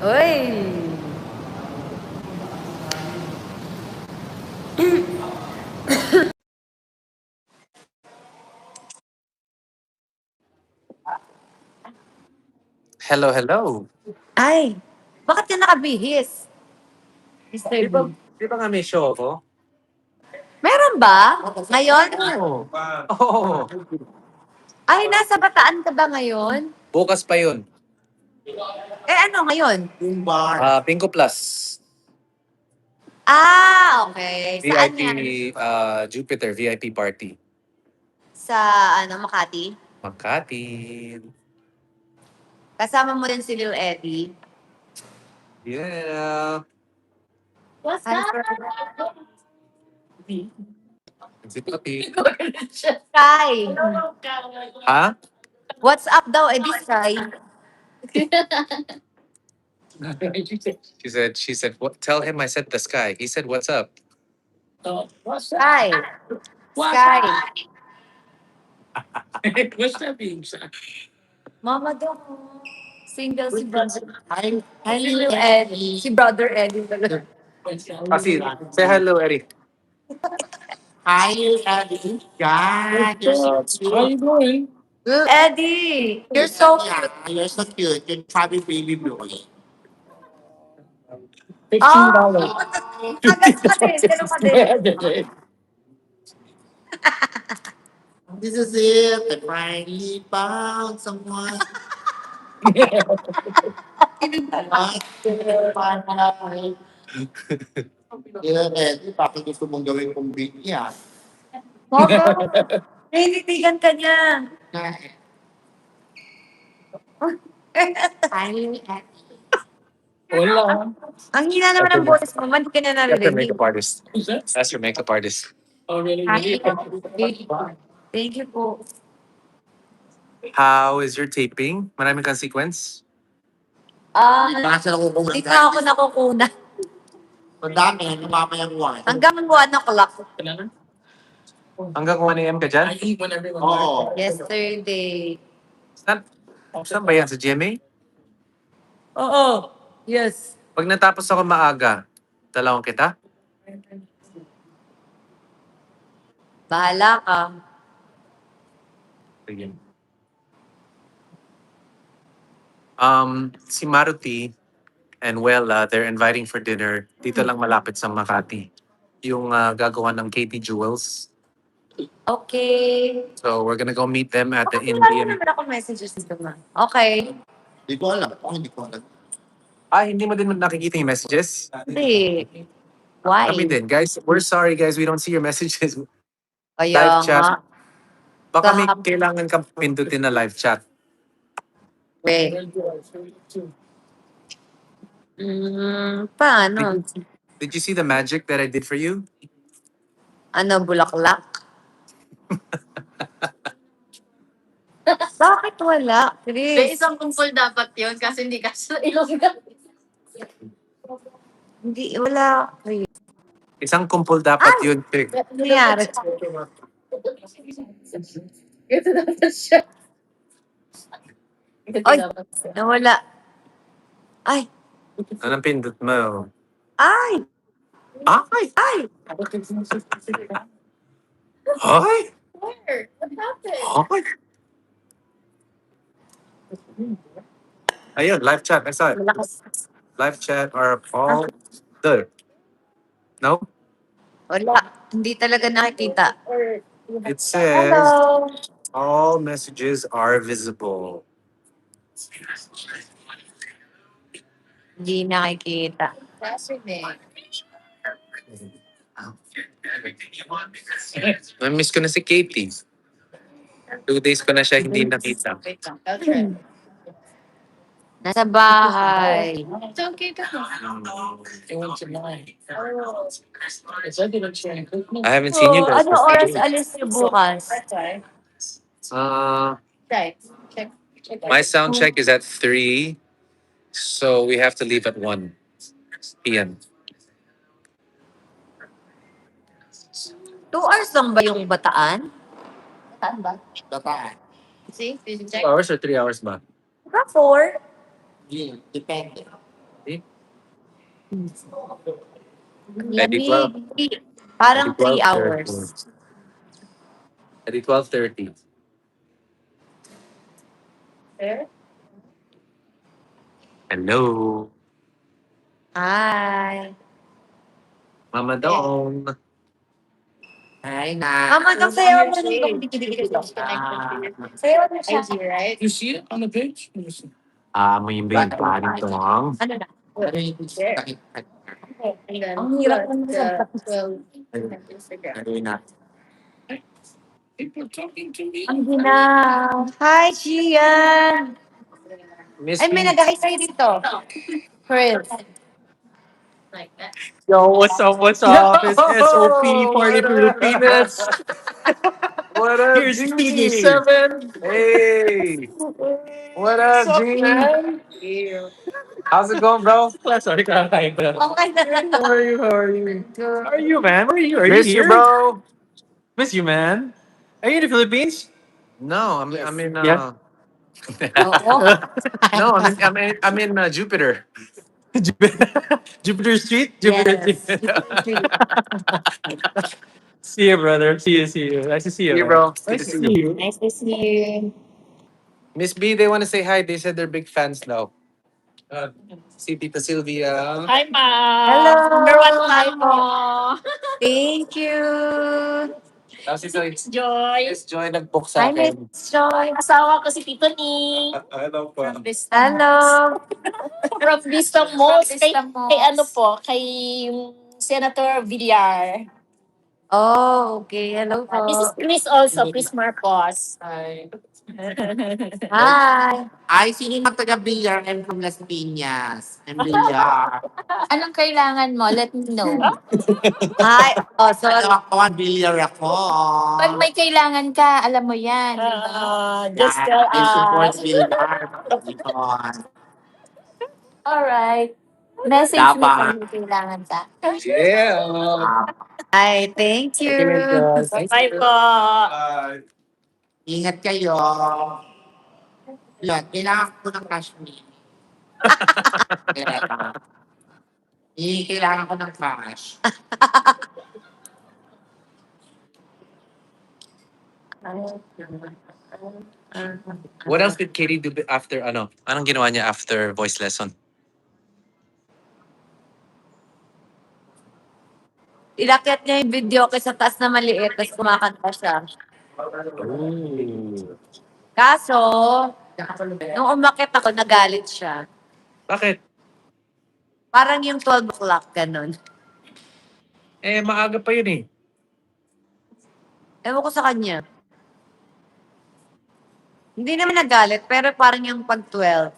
Uy! Hello, hello. Ay! Bakit ka nakabihis, Mr. Di ba, B? di ba nga may show ako? Meron ba? Ngayon? Oo. Oo. Ay, nasa Bataan ka ba ngayon? Bukas pa yun. Eh ano ngayon? Bingo Plus. Ah, okay. Saan VIP, yan? Jupiter, VIP party. Sa Makati? Makati. Kasama mo din si Lil Eddie? Yeah. What's up? Si Papi. Sky! Ha? What's up daw, Eddie Sky? She said, what? Tell him I said the sky. He said, what's up? Sky! Sky! Mama daw. Single si brother. Hi, Lil Eddie. Si brother Eddie talaga. Kasi, say hello, Eric. Hi, Eddie. God, you're so cute. Lil Eddie! You're so Yeah, cute. you're so cute. You're chubby baby boy. Oh! Agad ka din. Ganun ka din. This is it. I finally found someone. What? Yeah, Eddie, bakit gusto mong gawin kong big yan? Mama! Nainitigan ka niya. Finally, Eddie. Ang hina naman ng boses mo. Hindi ka na That's your naririnig. makeup artist. That's your makeup artist. Hi. Thank you po. How is your taping? Maraming kang sequence? Baka sila kukulang Hindi na ako nakukuna. Ang dami, namamayang one. Hanggang 1 o'clock. Hanggang 1 a.m. ka dyan? Oo. Yesterday. Saan ba yan? Sa GMA? Oo. Yes. Pag natapos ako maaga, dalawang kita? Bahala ka. Sige. Si Maruti and Wella, they're inviting for dinner dito lang malapit sa Makati. Yung gagawa ng Katie Jewels. Okay. So we're gonna go meet them at the Bakit wala Indian. naman ako messages dito, ma? Okay. Hindi ko alam. Ako hindi ko alam. Hindi mo din nakikita yung messages? Hindi. Kami Why? din. Guys, we're sorry guys, we don't see your messages. Kaya Live nga. chat. Baka may Kahap- kailangan kang pindutin na live chat. Paano? Did you see the magic that I did for you? Ano, bulaklak? Bakit wala, May Chris? isang tungkol dapat yun kasi hindi ka sa Ilongga. Hindi, wala. Chris. Isang kumpol dapat yun. Chick. Ano nangyari? Ito dapat siya. Ito Oy! dapat siya. Nawala. Ay! Anong pindot mo? Ay! Ay! Ay! Ay! Where? What happened? Ay! Ayun, live chat. I saw it. Malakas. Live chat are all there. No? Wala. Hindi talaga nakikita. It says Hello! all messages are visible. Hindi nakikita. What's your name? Na-miss ko na si Katie. 2 days ko na siya hindi nakita. Wait lang. I'll try. Nasa bahay. It's okay to I haven't seen you Oh, guys ano for oras 3 days. alis niyo bukas? Try. Check. My sound check is at 3, so we have to leave at 1 p.m. 2 hours lang ba yung Bataan? Saan ba? Dataan. See? Did you 2 check? hours or 3 hours ba? Baka 4. Depende. Ready 12. Lamig. Parang Ready 3 hours. 12:30. Ready 12:30. There? Hello. Hi. Mama Dong. Hi na. Mama, Yung sayaw on mo your nung shade. dikit-dikit. Connected to Sayaw mo your siya. IG, right? You see it on the page? Let me see. May yung panin Dong. Ano na? Ano yung sakit? And then Ang hirap plus naman the sa 12 on Instagram. Ano yun na? People talking to me. Ang ginaw. Hi, Gian. Miss Ay, may B. nag-hi sa'yo dito. Chris. Like that. Yo, what's up? What's up? It's SOP Party What up? Pilipinas. What up, Here's G? TG7. Hey. What up, What's up, G? man? How's it going, bro? Sorry, kakakain ko lang. Okay na lang. How are you? How are you? How are you, man? Where are you? Are you Miss you, here? bro. Miss you, man. Are you in the Philippines? No, I'm in Yeah. Oo. no, I'm in Jupiter. Jupiter Street? Jupiter Yes. Street. See you, brother. See you. Nice to see you, See you, man. bro. Good Nice to to see see you. you. Nice to see you. Miss B, they want to say hi. They said they're big fans now. Si Tita Sylvia. Hi, Mom. Hello. Number one Hi fan po. mo. Thank you. Tapos ito, Joy. Miss Joy nag-book sa Hi, akin. Miss Joy. Asawa ko si Tito Ni. Hello po. From Vista Hello. From Vista Malls. From Kay, Vista Malls. kay ano po, kay Senator Villar. Oh, okay. Hello po. This is Chris also, Chris Marcos. Hi. Hi. Ay, sino yung magtaga-billiard? I'm from Las Piñas. I'm billiard. Anong kailangan mo? Let me know. Hi. Oh, so Ano ako? Billiard ako. pag may kailangan ka, alam mo yan. Just tell I support us. billiard. Because Alright. Message me Dapat. kung may kailangan ka. Yeah. Hi, thank you. Bye po. ingat kayo. Yun, kailangan ko ng cash me. Kailangan ko ng cash. What else did Katie do after ano? Anong ginawa niya after voice lesson? Ilakyat niya yung video ko sa taas na maliit, tapos kumakanta siya. Kaso, nung umakit ako, nagalit siya. Bakit? Parang yung 12 o'clock, ganun. Maaga pa yun eh. Ewan ko sa kanya. Hindi naman nagalit, pero parang yung pag 12.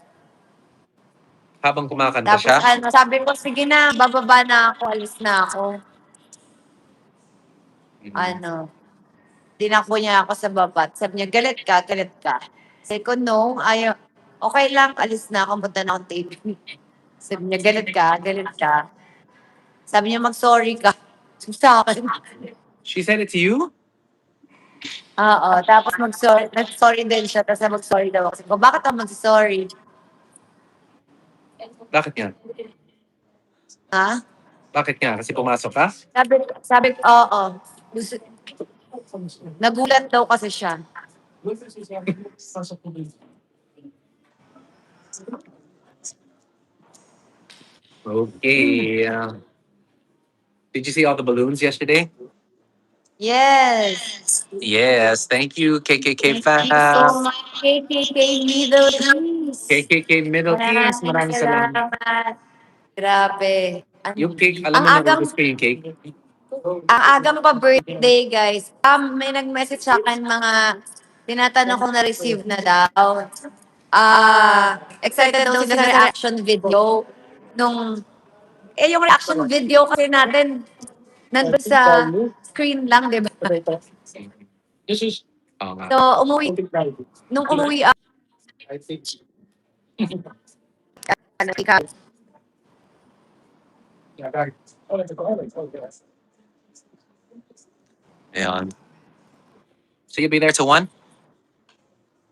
Habang kumakanta Tapos siya. ano, sabi ko, sige na, bababa na ako, alis na ako. Ano, dinako niya ako sa babat. Sabi niya, galit ka, galit ka. Sabi ko, no, ayaw. Okay lang, alis na ako, punta na akong taping. Sabi niya, galit ka, galit ka. Sabi niya, mag-sorry ka. Sa akin. She said it to you? Oo, tapos mag-sorry, nag-sorry din siya, tapos mag-sorry daw ako. Sabi ko, bakit ako mag-sorry? Bakit nga? Ha? Bakit nga? Kasi pumasok ka? Sabi, oo. Nagulat daw kasi siya. Okay. Did you see all the balloons yesterday? Yes. Yes. Thank you, KKK Thank you so much, KKK Middle East. KKK Middle East. Maraming salamat. Grabe. Yung cake, alam Ang mo, agang, nalubos ko yung cake. ang agang pa birthday, guys. May nag-message sa akin mga tinatanong kung na-receive na daw. Excited daw sila sa reaction video. Yung reaction video kasi natin, nandun sa screen lang, di ba? This is Oo nga. So, nung umuwi ako, I think ikaw, yeah, right. Oh, it's a okay. Ayan. So you'll be there till 1?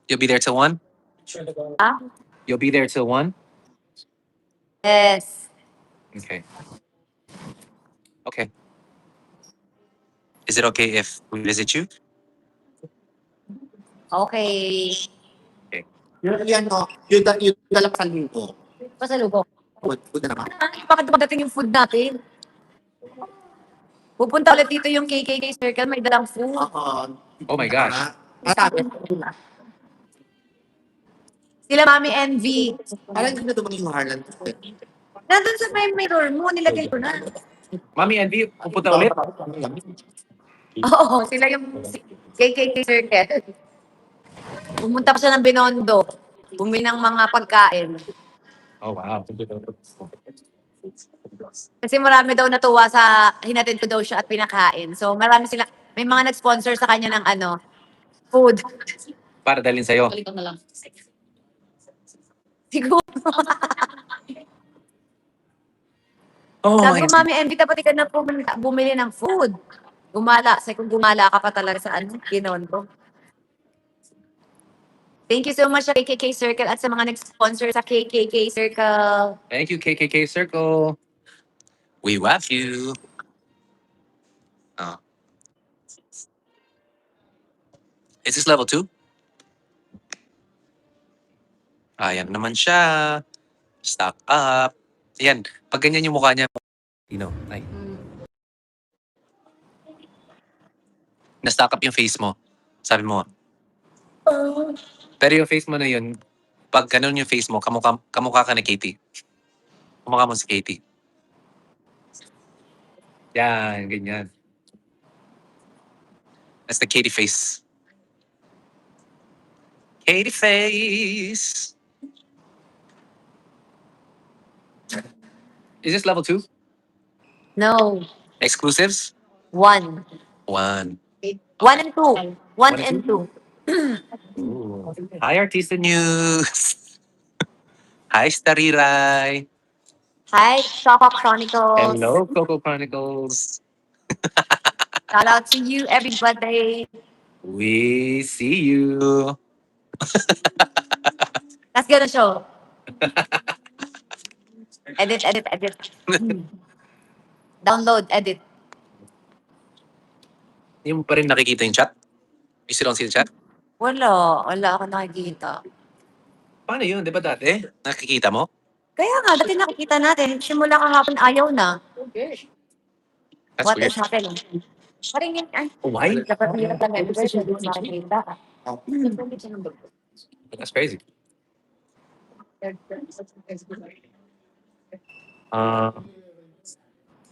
You'll be there till 1? Sure to go. ah? You'll be there till 1? Yes. Okay. Okay. Is it okay if we visit you? Okay. Yan o, yung dalang salmo. Pasalubok. Food na naman. Bakit dumadating yung food natin? Pupunta ulit dito yung KKK Circle, may dalang food. Oo. Oh my gosh. Sabi, Sila Mami Envy. parang hindi na dumating yung Harlan. Nandun sa may mirror mo, nilagay ko na. Mami Envy, pupunta ulit? Oo, sila yung KKK Circle. Pumunta pa siya ng Binondo. Bumili ng mga pagkain. Oh, wow. Kasi marami daw natuwa sa hinatid ko daw siya at pinakain. So marami sila, may mga nag-sponsor sa kanya ng food. Para dalhin sa'yo. Balikan na lang. Siguro. Oh, Sabi ko, Mami Envy, dapat ka na bumili ng food. Gumala. Sabi ko, gumala ka pa talaga sa Binondo. Thank you so much sa KKK Circle at sa mga nag-sponsor sa KKK Circle. Thank you, KKK Circle. We love you. Oh. Is this level 2? Ayan naman siya. Stock up. Ayan, pag ganyan yung mukha niya. Ay. Na-stock up yung face mo. Sabi mo. Pero yung face mo na yun, pag ganun yung face mo, kamukha ka ni Katie. Kamukha mo si Katie. Yan, ganyan. That's the Katie face. Katie face! Is this level 2? No. Exclusives? 1. 1. 1 and 2. 1 and 2. Hi, Artista News! Hi, Stariray! Hi, Shop Chronicles. Hello, Coco Chronicles! Shout out to you, everybody. We see you! Let's get a show. Edit. Download, edit. Yung pa rin nakikita yung chat? You still don't see the chat? Wala ako nakikita. Paano yun? Di ba dati? Nakikita mo? Kaya nga, dati nakikita natin. Simula kahapon, ayaw na. That's What weird. is happening? Parang yun, ay, Why? dapat hirap lang episode, hindi mo makikita. That's crazy.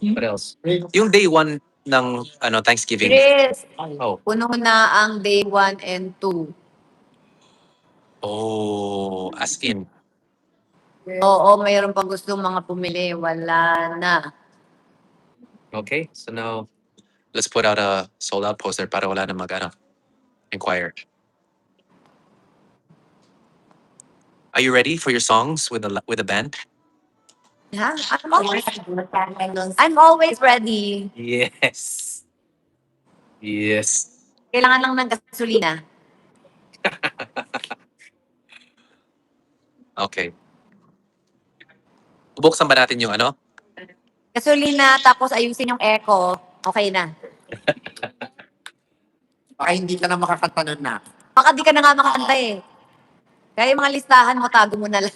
What else? Yung day 1 ng Thanksgiving. Chris, Oh. puno na ang day 1 and 2. Oh, as in. Oo, mayroon pang gusto mga pumili. Wala na. Okay, so now let's put out a sold out poster para wala na inquire. Are you ready for your songs with the band? Ha? I'm always ready. Yes. Yes. Kailangan lang ng gasolina. Okay. Bubuksan ba natin yung Gasolina, tapos ayusin yung echo. Okay na. Baka hindi ka na makakanta nun na. Baka di ka na nga makakanta eh. Kaya yung mga listahan mo, tago mo na lang.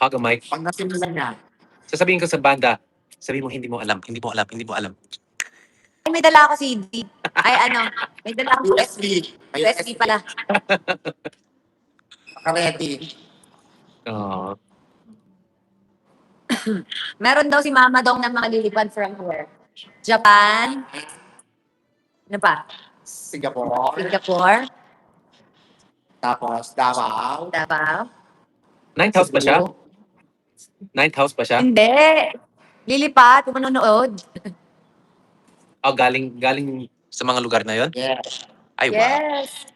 Hug a mic. Pag nasimulan na. Sasabihin ko sa banda, sabi mo hindi mo alam. Ay, may dala ako CD. Ay, may dala ako USB. USB pala. Naka-ready. Oh. Meron daw si Mama Dong na mga lilipad from where? Japan. Ano pa? Singapore. Singapore. Tapos Davao. Davao. Ninth house pa siya? Ninth house pa siya? Hindi. Lilipad, kung manonood. Oh, galing sa mga lugar na yon? Yes. Ay, wow. Yes.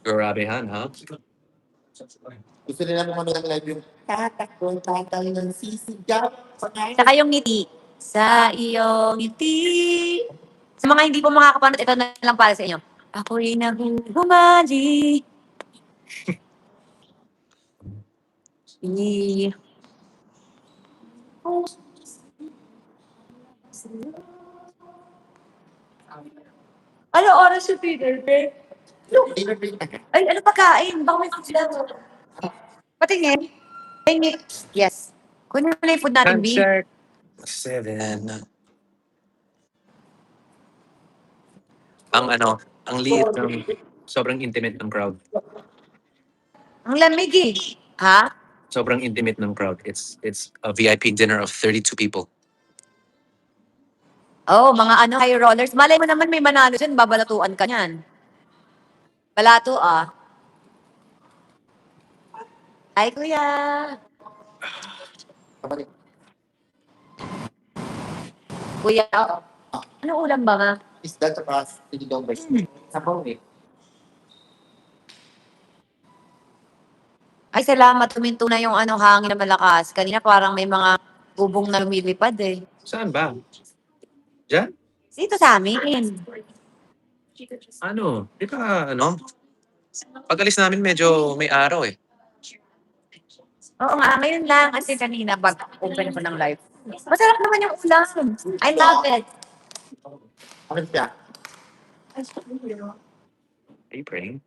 Grabehan, ha? Gusto nila mo manood ng live yung tatakbo ng sisigaw. Saka yung ngiti. Sa iyong ngiti. Sa mga hindi po makakapanood, ito na lang para sa inyo. Ako'y naghumali. I... Ano oras yung Peter Pan? Ay, ano pagkain? Baka may food sila. Patingin. Patingin. Yes. Kunin mo na yung food natin, B. Check. 7. Ang ang liit ng sobrang intimate ng crowd. Ang lamig eh. Ha? Sobrang intimate ng crowd. It's a VIP dinner of 32 people. Oh, mga high rollers. Malay mo naman may manalo dyan, babalatuan ka niyan. Balato ah. Ay, kuya. Kuya, oo. Ano ulam ba nga? Isda tsaka sinigang ba? Sabaw eh. Ay, salamat. Tuminto na yung hangin na malakas. Kanina parang may mga bubong na lumilipad eh. Saan ba? Diyan? Dito sa amin. Di ba pag alis namin medyo may araw eh. Oo nga, ngayon lang. Kasi kanina open ko ng live. Masarap naman yung ulam. I love it. Ano siya? Are you praying?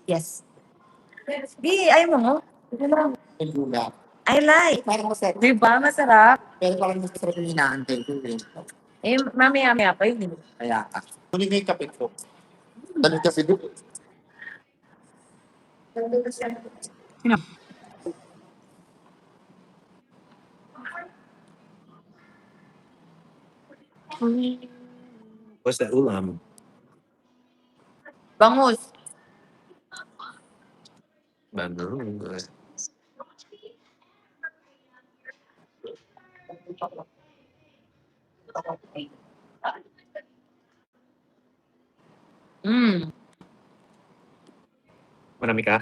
Yes. Di, ayaw mo mo? Yung gula. I like. Parang masarap. Di ba? Masarap. Pero parang mas masarap yung inaantay ko eh. Eh, mamaya-maya pa yun. Kaya ka. Kunin mo yung kape ko. Dalit kasi doon. What's that ulam? Bangus. Banung. Mm. Marami ka?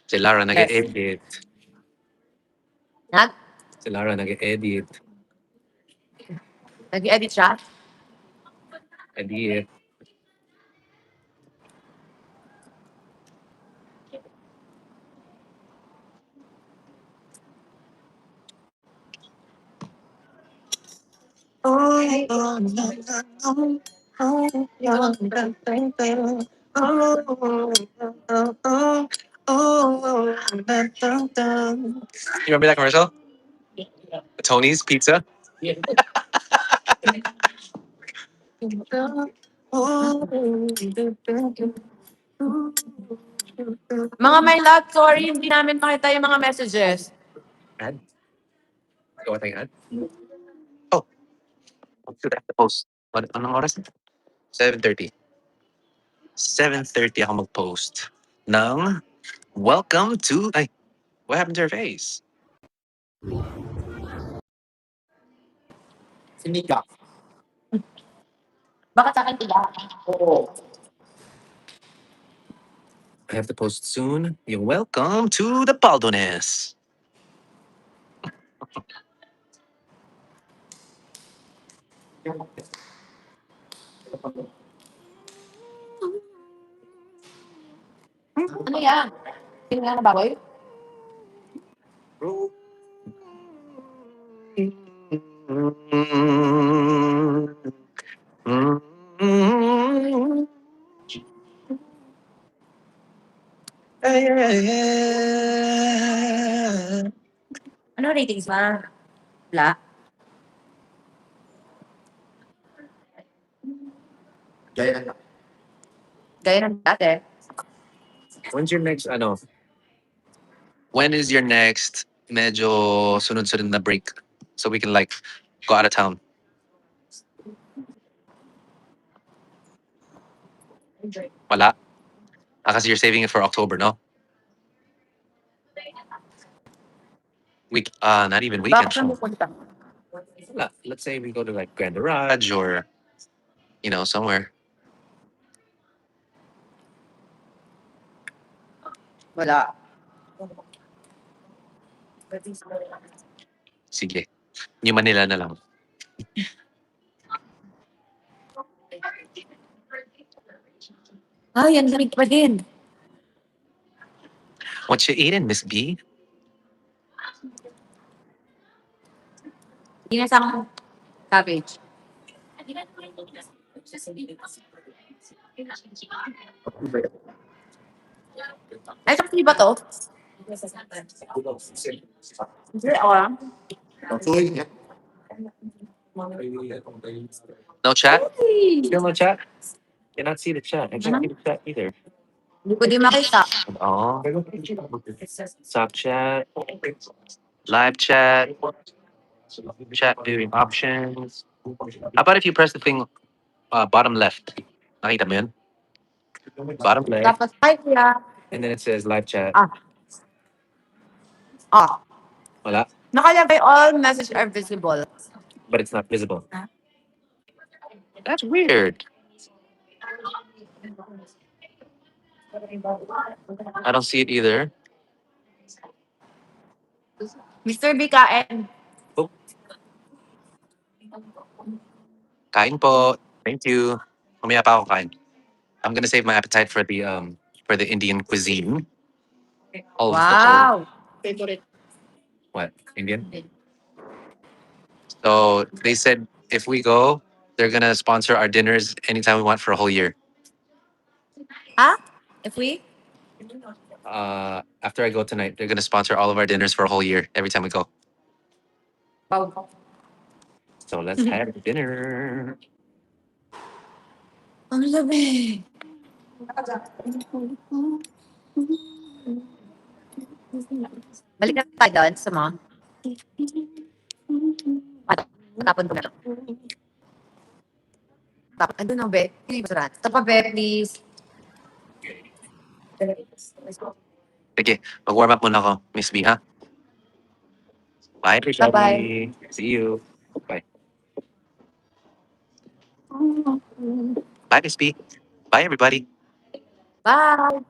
Si Lara nag-edit. Nag? Si Lara nag-edit. Nag-edit siya? Edit. You remember that commercial? Tony's Pizza? Mga my love, sorry, hindi namin makita yung mga messages. Ad? Gawa tayong ad? Oh. Shoot, I have to post. Anong oras? 7:30. 7:30 ako mag-post ng welcome to... Ay, what happened to her face? Sinika. Bakit sa akin tila? Oo. I have to post soon. Yung welcome to the Paldones. Ano yan? Yung nga na baboy? Ano ratings ba? Wala. Gaya na. Gaya ng dati. When's your next, when is your next medyo sunod-sunod na break? So we can like go out of town. Wala? Kasi you're saving it for October, no? Not even weekend. Bakit saan pupunta? Wala. Let's say we go to like Grand Garage or, somewhere. Wala. Sige. New Manila na lang. Ay, ang lamig pa din. What you eating, Miss B? Ginasang cabbage. Ay, sakti ba to? Hindi, ah. Tuloy niya. No chat? Ay, Still no chat? Cannot see the chat. I can't see the chat either. hindi ko di makita. Oh, stop chat, live chat, chat viewing options. How about if you press the thing bottom left? Nakita mo yun? Bottom left, Tapos, hi, kuya. and then it says live chat. Ah, Wala, nakalagay all messages are visible. but it's not visible. That's weird. I don't see it either. Mr. B, kain. Kain po. Thank you. Mamaya pa ako kain. I'm gonna save my appetite for the Indian cuisine. Oh, Wow. what? Indian? So they said if we go, they're gonna sponsor our dinners anytime we want for a whole year. Ha? If we? After I go tonight, they're gonna sponsor all of our dinners for a whole year every time we go. Wow. So let's have dinner. Ang lamig. Balik na tayo doon sa mga. Tapon ko na to. Tapon, andun na, be. Hindi ba sarap? Tapa, be, please. Sige, mag-warm up muna ako, Miss B, ha? Bye, everybody. Bye-bye. See you. Bye. Bye, Miss B. Bye, everybody. Bye.